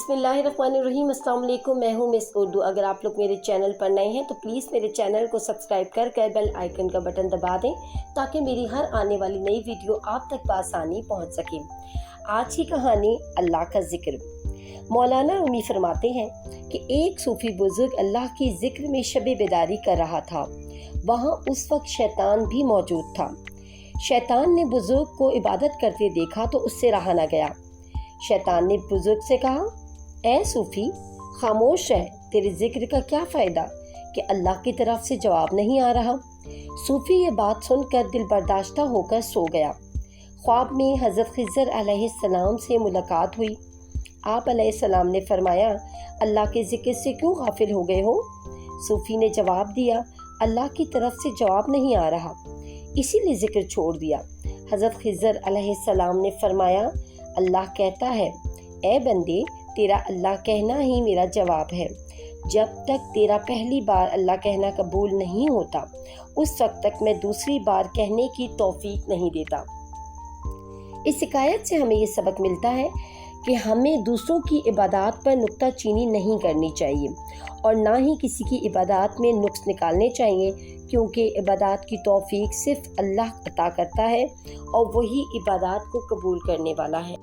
बिस्मिल्लाहिर्रहमानिर्रहीम। अस्सलाम वालेकुम। मैं हूँ मिस उर्दू। अगर आप लोग मेरे चैनल पर नए हैं तो प्लीज़ मेरे चैनल को सब्सक्राइब कर बेल आइकन का बटन दबा दें ताकि मेरी हर आने वाली नई वीडियो आप तक बआसानी पहुँच सके। आज की कहानी अल्लाह का जिक्र। मौलाना रूमी फरमाते हैं कि एक सूफ़ी बुजुर्ग अल्लाह की जिक्र में शब बेदारी कर रहा था। वहाँ उस वक्त शैतान भी मौजूद था। शैतान ने बुजुर्ग को इबादत करते देखा तो उससे रहा न गया। शैतान ने बुजुर्ग से कहा, ऐ सूफी, खामोश रह, तेरे जिक्र का क्या फ़ायदा कि अल्लाह की तरफ से जवाब नहीं आ रहा। सूफी ये बात सुनकर दिल बर्दाश्ता होकर सो गया। ख्वाब में हज़रत खिज़र अलैहिस्सलाम से मुलाकात हुई। आप अलैहिस्सलाम ने फरमाया, अल्लाह के ज़िक्र से क्यों गाफिल हो गए हो? सूफी ने जवाब दिया, अल्लाह की तरफ से जवाब नहीं आ रहा, इसीलिए ज़िक्र छोड़ दिया। हज़रत खिज़र अलैहिस्सलाम ने फरमाया, अल्लाह कहता है, ए बंदे, तेरा अल्लाह कहना ही मेरा जवाब है। जब तक तेरा पहली बार अल्लाह कहना कबूल नहीं होता उस वक्त तक मैं दूसरी बार कहने की तौफीक नहीं देता। इस शिकायत से हमें ये सबक मिलता है कि हमें दूसरों की इबादत पर नुक्ताचीनी नहीं करनी चाहिए और ना ही किसी की इबादत में नुक्स निकालने चाहिए, क्योंकि इबादत की तौफीक सिर्फ अल्लाह अता करता है और वही इबादत को कबूल करने वाला है।